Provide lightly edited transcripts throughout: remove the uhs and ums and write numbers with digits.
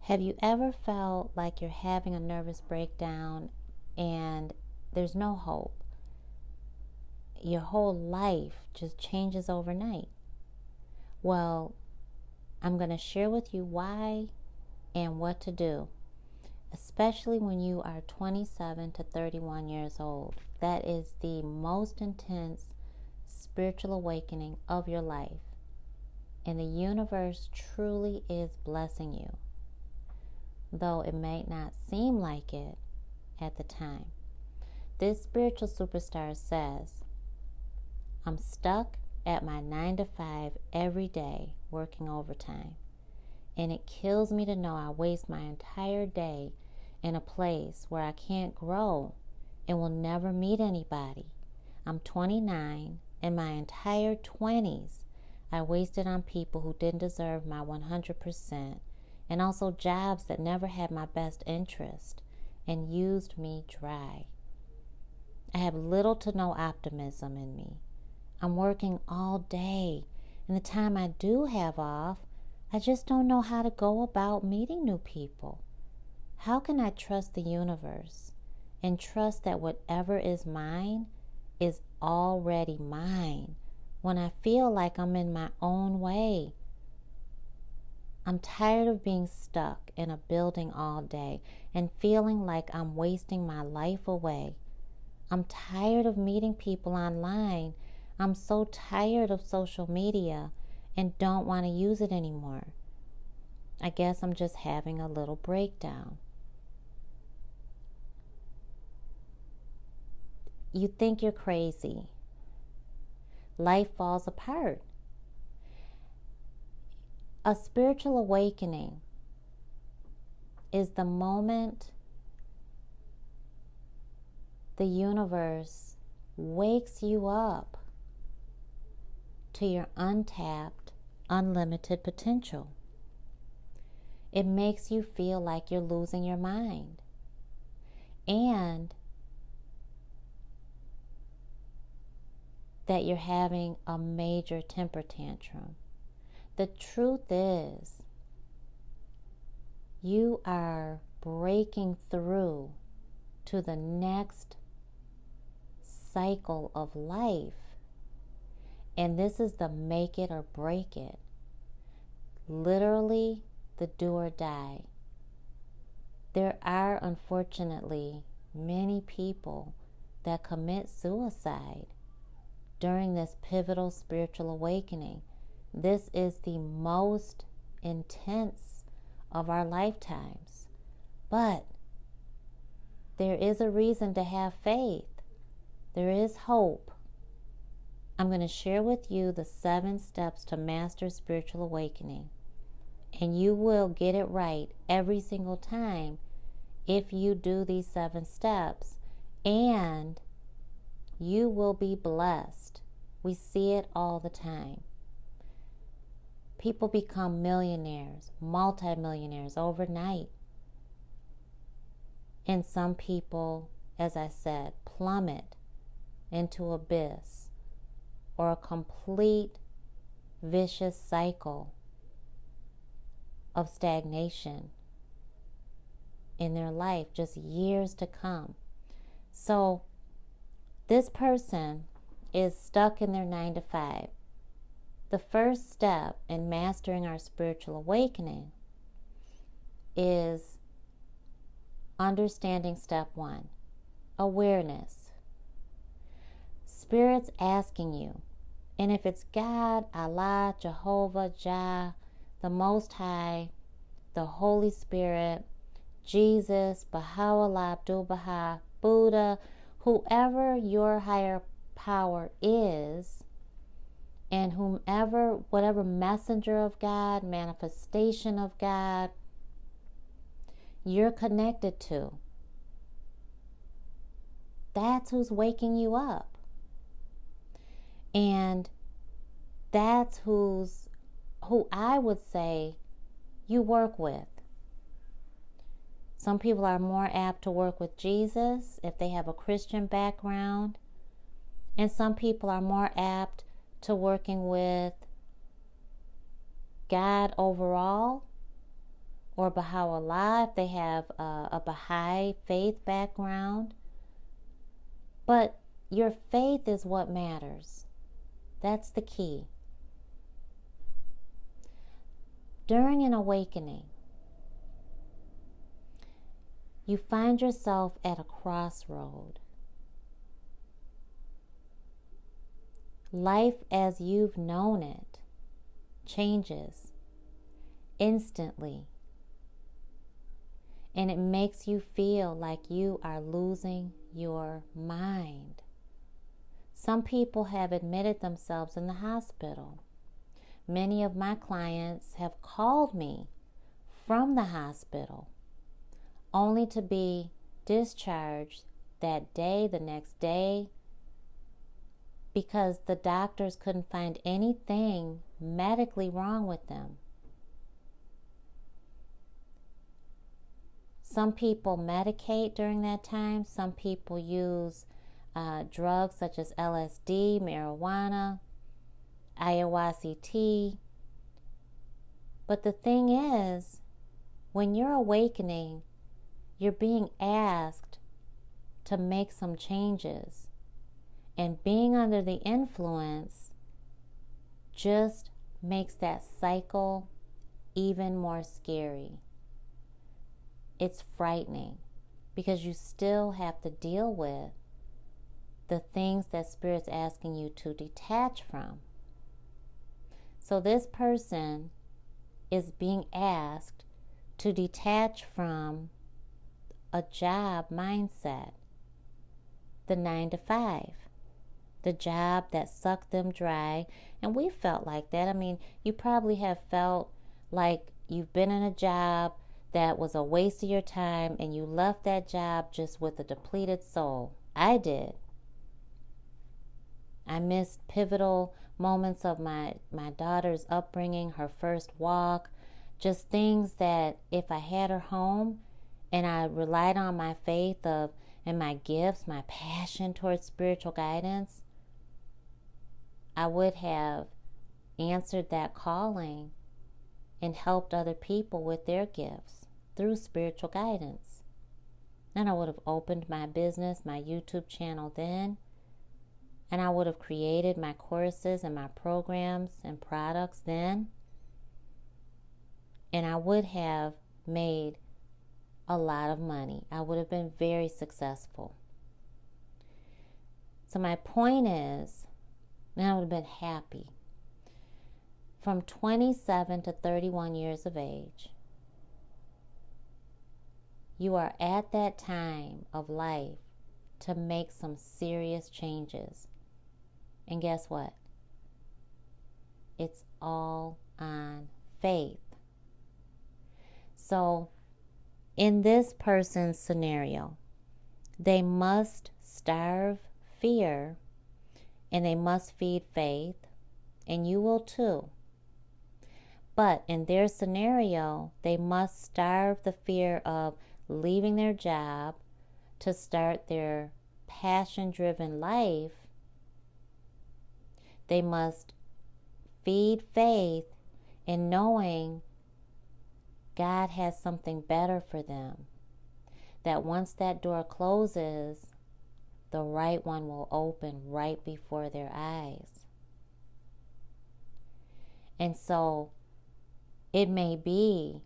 Have you ever felt like you're having a nervous breakdown and there's no hope? Your whole life just changes overnight. Well, I'm going to share with you why and what to do, especially when you are 27 to 31 years old. That is the most intense spiritual awakening of your life. And the universe truly is blessing you, though it may not seem like it at the time. This spiritual superstar says, I'm stuck at my 9 to 5 every day working overtime, and it kills me to know I waste my entire day in a place where I can't grow and will never meet anybody. I'm 29, and my entire 20s I wasted on people who didn't deserve my 100%, and also jobs that never had my best interest and used me dry. I have little to no optimism in me. I'm working all day, and the time I do have off, I just don't know how to go about meeting new people. How can I trust the universe and trust that whatever is mine is already mine when I feel like I'm in my own way? I'm tired of being stuck in a building all day and feeling like I'm wasting my life away. I'm tired of meeting people online. I'm so tired of social media and don't want to use it anymore. I guess I'm just having a little breakdown. You think you're crazy. Life falls apart. A spiritual awakening is the moment the universe wakes you up to your untapped, unlimited potential. It makes you feel like you're losing your mind. And that you're having a major temper tantrum. The truth is, you are breaking through to the next cycle of life. And this is the make it or break it. Literally, the do or die. There are, unfortunately, many people that commit suicide during this pivotal spiritual awakening. This is the most intense of our lifetimes. But there is a reason to have faith. There is hope. I'm going to share with you the 7 steps to master spiritual awakening. And you will get it right every single time if you do these 7 steps. And you will be blessed. We see it all the time. People become millionaires, multimillionaires overnight. And some people, as I said, plummet into abyss or a complete vicious cycle of stagnation in their life, just years to come. So this person is stuck in their 9 to 5. The first step in mastering our spiritual awakening is understanding step 1, awareness. Spirit's asking you, and if it's God, Allah, Jehovah, Jah, the Most High, the Holy Spirit, Jesus, Baha'u'llah, Abdu'l-Baha, Buddha, whoever your higher power is, and whatever messenger of God, manifestation of God you're connected to, that's who's waking you up. And that's who I would say you work with. Some people are more apt to work with Jesus if they have a Christian background. And some people are more apt to working with God overall or Baha'u'llah if they have a Baha'i faith background. But your faith is what matters. That's the key. During an awakening, you find yourself at a crossroad. Life as you've known it changes instantly, and it makes you feel like you are losing your mind. Some people have admitted themselves in the hospital. Many of my clients have called me from the hospital only to be discharged that day, the next day, because the doctors couldn't find anything medically wrong with them. Some people medicate during that time. Some people use drugs such as LSD, marijuana, ayahuasca tea. But the thing is, when you're awakening, you're being asked to make some changes. And being under the influence just makes that cycle even more scary. It's frightening because you still have to deal with the things that Spirit's asking you to detach from. So this person is being asked to detach from a job mindset, the 9 to 5, the job that sucked them dry. And we felt like that. I mean, you probably have felt like you've been in a job that was a waste of your time and you left that job just with a depleted soul. I did. I missed pivotal moments of my daughter's upbringing, her first walk, just things that if I had her home and I relied on my faith and my gifts, my passion towards spiritual guidance, I would have answered that calling and helped other people with their gifts through spiritual guidance. And I would have opened my business, my YouTube channel then, and I would have created my courses and my programs and products then, and I would have made a lot of money. I would have been very successful. So my point is, and I would have been happy. From 27 to 31 years of age, you are at that time of life to make some serious changes. And guess what? It's all on faith. So, in this person's scenario, they must starve fear and they must feed faith, and you will too. But in their scenario, they must starve the fear of leaving their job to start their passion-driven life. They must feed faith in knowing God has something better for them. That once that door closes, the right one will open right before their eyes. And so it may be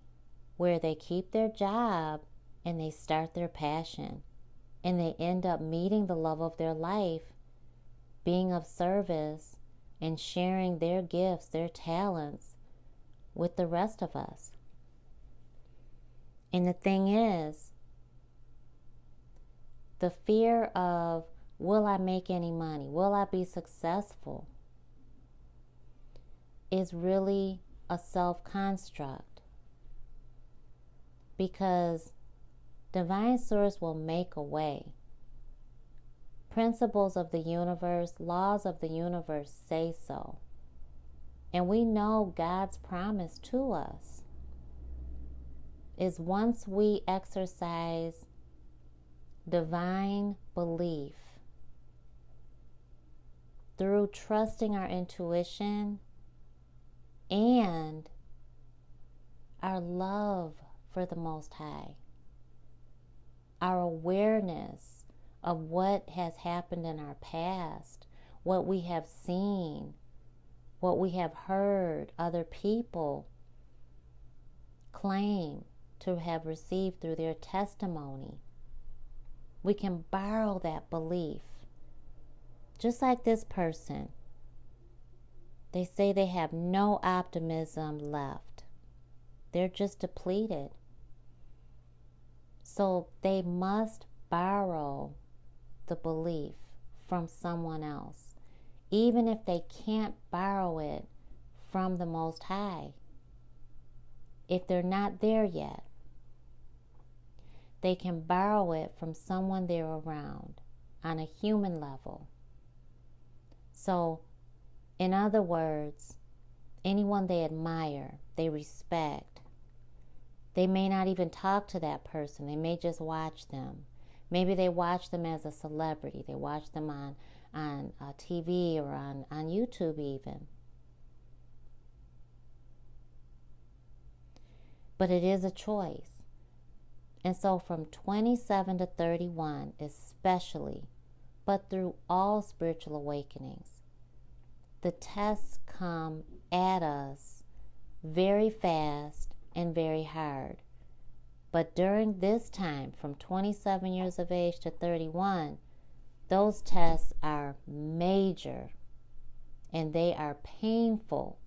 where they keep their job and they start their passion and they end up meeting the love of their life, being of service and sharing their gifts, their talents with the rest of us. And the thing is, the fear of, will I make any money? Will I be successful? Is really a self-construct. Because Divine Source will make a way. Principles of the universe, laws of the universe say so. And we know God's promise to us is once we exercise divine belief through trusting our intuition and our love for the Most High. Our awareness of what has happened in our past, what we have seen, what we have heard other people claim to have received through their testimony. We can borrow that belief. Just like this person, they say they have no optimism left. They're just depleted. So they must borrow the belief from someone else, even if they can't borrow it from the Most High. If they're not there yet, they can borrow it from someone they're around on a human level. So, in other words, anyone they admire, they respect, they may not even talk to that person. They may just watch them. Maybe they watch them as a celebrity. They watch them on TV or on YouTube even. But it is a choice. And so from 27 to 31 especially, but through all spiritual awakenings, the tests come at us very fast and very hard. But during this time, from 27 years of age to 31, those tests are major and they are painful.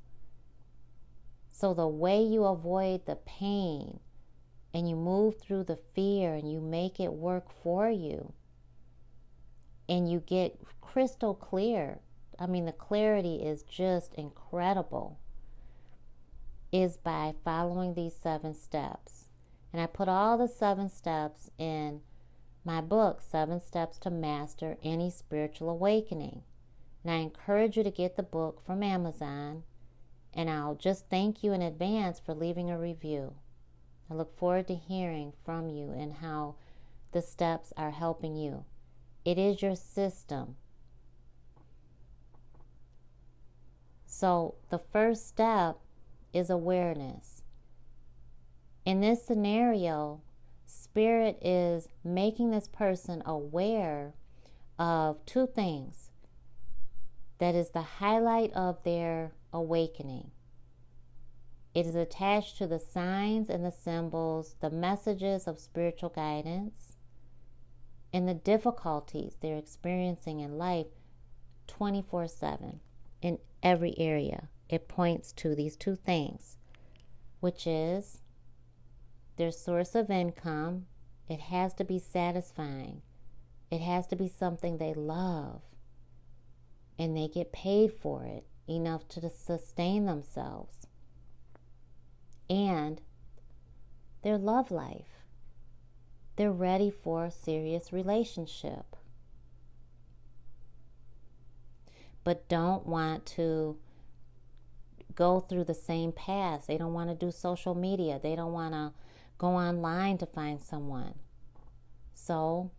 So the way you avoid the pain and you move through the fear and you make it work for you and you get crystal clear, I mean, the clarity is just incredible, is by following these 7 steps. And I put all the 7 steps in my book, 7 Steps to Master Any Spiritual Awakening. And I encourage you to get the book from Amazon. And I'll just thank you in advance for leaving a review. I look forward to hearing from you and how the steps are helping you. It is your system. So the first step is awareness. In this scenario, Spirit is making this person aware of 2 things. That is the highlight of their awakening. It is attached to the signs and the symbols, the messages of spiritual guidance, and the difficulties they're experiencing in life 24/7 in every area. It points to these 2 things, which is their source of income. It has to be satisfying. It has to be something they love, and they get paid for it enough to sustain themselves. And their love life. They're ready for a serious relationship, but don't want to go through the same paths. They don't want to do social media. They don't want to go online to find someone. So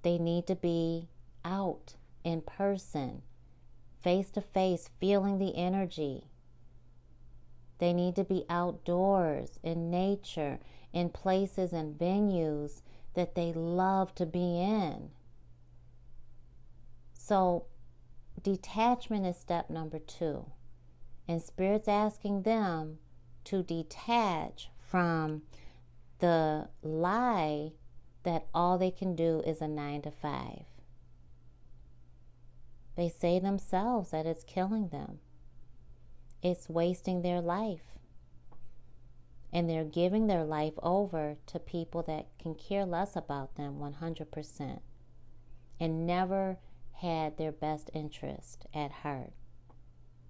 they need to be out in person, face to face, feeling the energy. They need to be outdoors, in nature, in places and venues that they love to be in. So detachment is step number 2. And Spirit's asking them to detach from the lie that all they can do is a 9 to 5. They say themselves that it's killing them. It's wasting their life. And they're giving their life over to people that can care less about them 100% and never had their best interest at heart,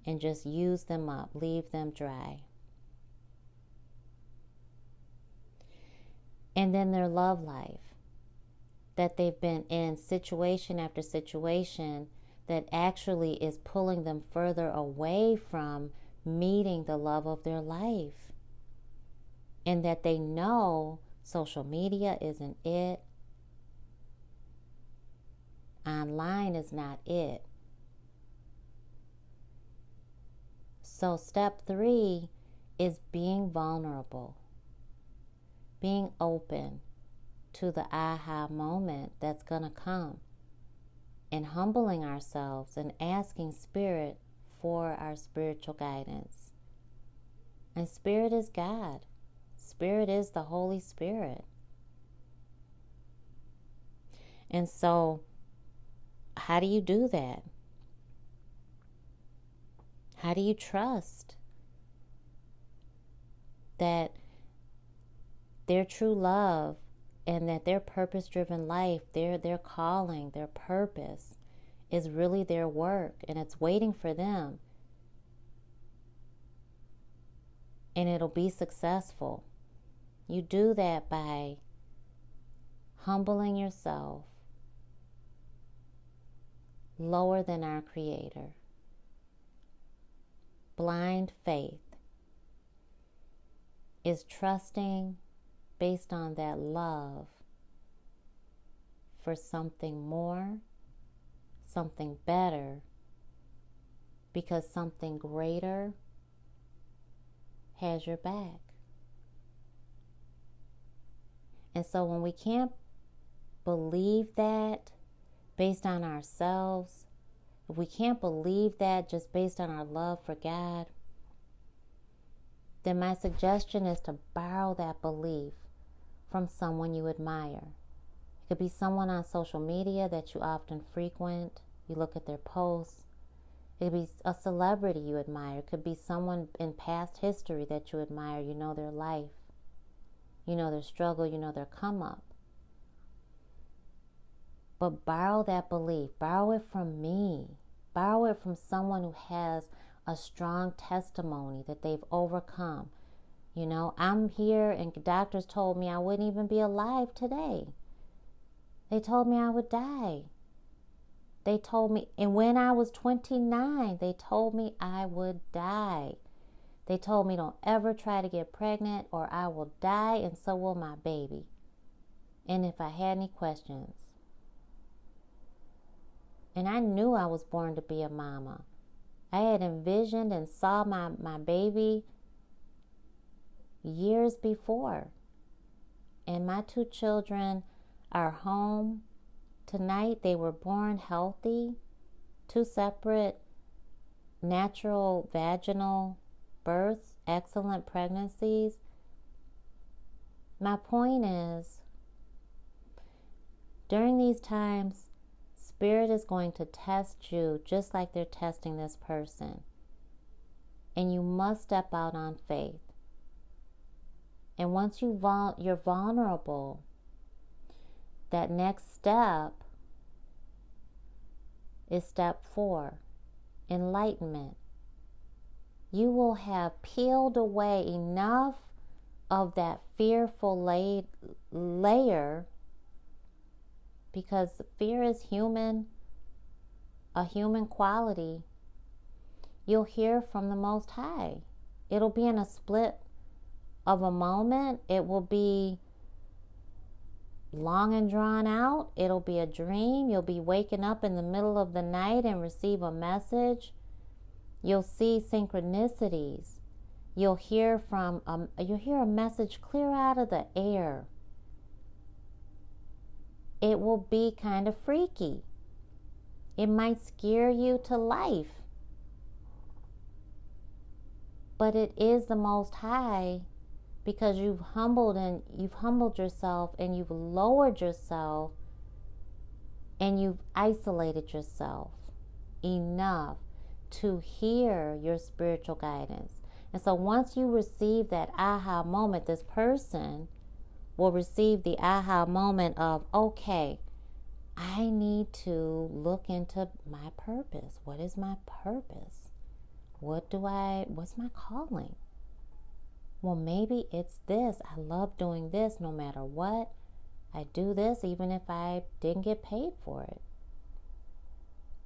and just use them up, leave them dry. And then their love life, that they've been in situation after situation that actually is pulling them further away from meeting the love of their life. And that they know social media isn't it. Online is not it. So step 3 is being vulnerable. being open to the aha moment that's going to come, and humbling ourselves and asking Spirit for our spiritual guidance. And Spirit is God. Spirit is the Holy Spirit. And so, how do you do that? How do you trust that their true love and that their purpose-driven life, their calling, their purpose is really their work and it's waiting for them? And it'll be successful. You do that by humbling yourself lower than our Creator. Blind faith is trusting based on that love for something more, something better, because something greater has your back. And so when we can't believe that based on ourselves, if we can't believe that just based on our love for God, then my suggestion is to borrow that belief from someone you admire. It could be someone on social media that you often frequent. You look at their posts. It could be a celebrity you admire. It could be someone in past history that you admire. You know their life. You know their struggle. You know their come up. But borrow that belief. Borrow it from me. Borrow it from someone who has a strong testimony that they've overcome. You know, I'm here and doctors told me I wouldn't even be alive today. They told me I would die. They told me, and when I was 29, they told me I would die. They told me don't ever try to get pregnant or I will die and so will my baby. And if I had any questions. And I knew I was born to be a mama. I had envisioned and saw my baby years before. And my two children are home tonight. They were born healthy. 2 separate natural vaginal births, excellent pregnancies. My point is, during these times, Spirit is going to test you just like they're testing this person. And you must step out on faith. And once you're vulnerable, that next step is step 4, enlightenment. You will have peeled away enough of that fearful layer, because fear is human, a human quality. You'll hear from the Most High. It'll be in a split of a moment. It will be long and drawn out. It'll be a dream. You'll be waking up in the middle of the night and receive a message. You'll see synchronicities. You'll hear a message clear out of the air. It will be kind of freaky. It might scare you to life. But it is the Most High, because you've humbled yourself and you've lowered yourself and you've isolated yourself enough to hear your spiritual guidance. And so once you receive that aha moment, this person will receive the aha moment of, okay, I need to look into my purpose. What is my purpose? What's my calling? Well, maybe it's this. I love doing this no matter what. I do this even if I didn't get paid for it.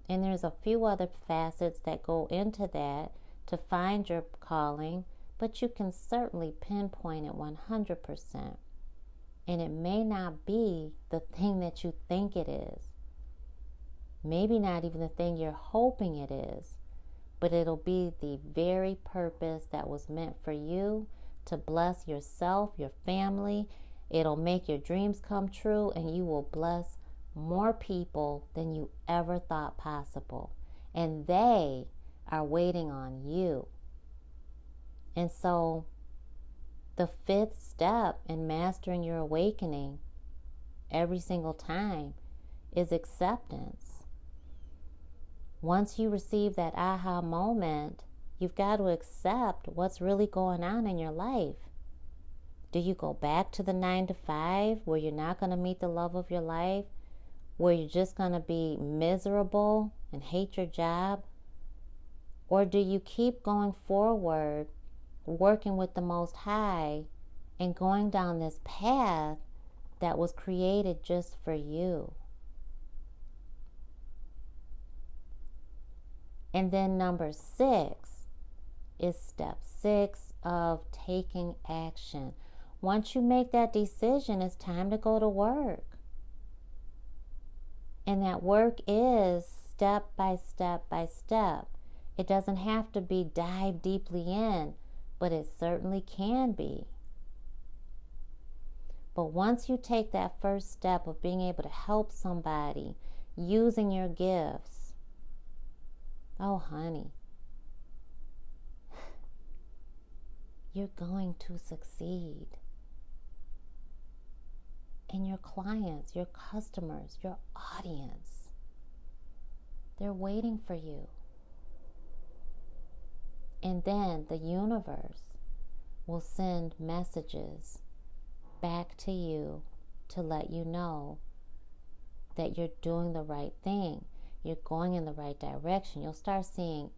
And there's a few other facets that go into that to find your calling, but you can certainly pinpoint it 100%. And it may not be the thing that you think it is. Maybe not even the thing you're hoping it is. But it'll be the very purpose that was meant for you to bless yourself, your family. It'll make your dreams come true, and you will bless more people than you ever thought possible. And they are waiting on you. And so the fifth step in mastering your awakening every single time is acceptance. Once you receive that aha moment, you've got to accept what's really going on in your life. Do you go back to the 9 to 5 where you're not going to meet the love of your life, where you're just going to be miserable and hate your job? Or do you keep going forward, working with the Most High, and going down this path that was created just for you? And then number 6 is step 6 of taking action. Once you make that decision, it's time to go to work. And that work is step by step by step. It doesn't have to be dive deeply in, but it certainly can be. But once you take that first step of being able to help somebody using your gifts, oh honey, you're going to succeed. And your clients, your customers, your audience, they're waiting for you. And then the universe will send messages back to you to let you know that you're doing the right thing. You're going in the right direction. You'll start seeing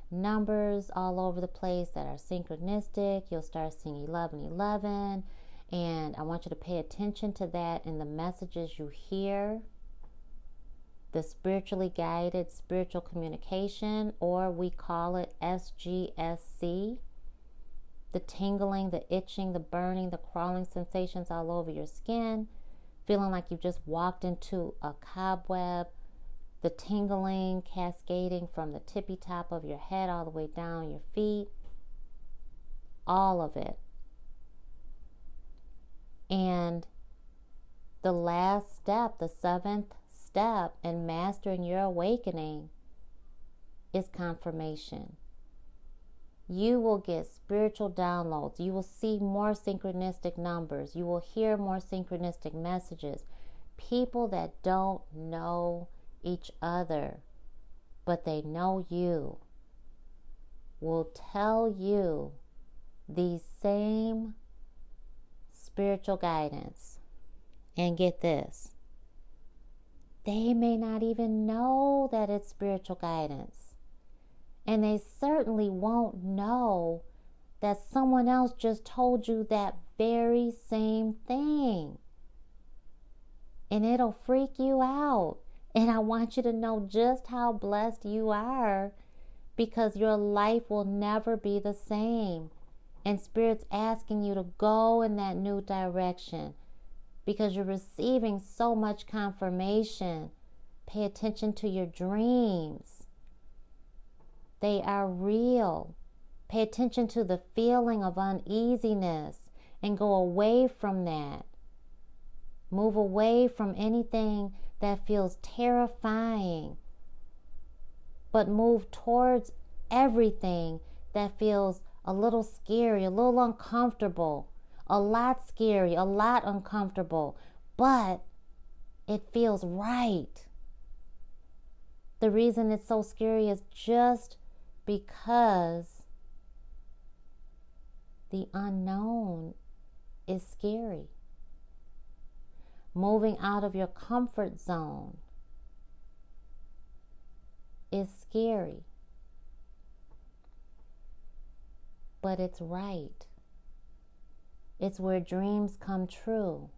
numbers all over the place that are synchronistic. You'll start seeing 1111. And I want you to pay attention to that in the messages you hear. The spiritually guided spiritual communication, or we call it SGSC. The tingling, the itching, the burning, the crawling sensations all over your skin. Feeling like you've just walked into a cobweb. The tingling cascading from the tippy top of your head all the way down your feet. All of it. And the last step, the 7th step in mastering your awakening is confirmation. You will get spiritual downloads. You will see more synchronistic numbers. You will hear more synchronistic messages. People that don't know each other, but they know you, will tell you these same spiritual guidance. And get this, they may not even know that it's spiritual guidance. And they certainly won't know that someone else just told you that very same thing. And it'll freak you out. And I want you to know just how blessed you are, because your life will never be the same. And Spirit's asking you to go in that new direction because you're receiving so much confirmation. Pay attention to your dreams. They are real. Pay attention to the feeling of uneasiness and go away from that. Move away from anything that feels terrifying, but move towards everything that feels a little scary, a little uncomfortable, a lot scary, a lot uncomfortable, but it feels right. The reason it's so scary is just because the unknown is scary. Moving out of your comfort zone is scary. But it's right. It's where dreams come true.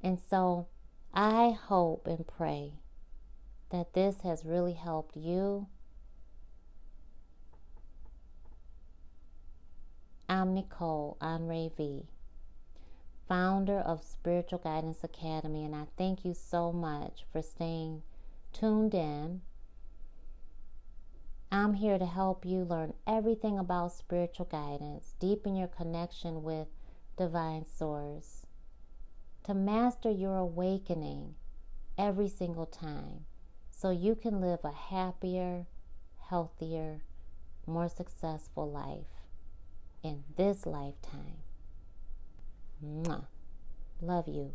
And so I hope and pray that this has really helped you. I'm Nicole Honore V, founder of Spiritual Guidance Academy, and I thank you so much for staying tuned in I'm here to help you learn everything about spiritual guidance, deepen your connection with divine source, to master your awakening every single time so you can live a happier, healthier, more successful life in this lifetime. Mwah. Love you.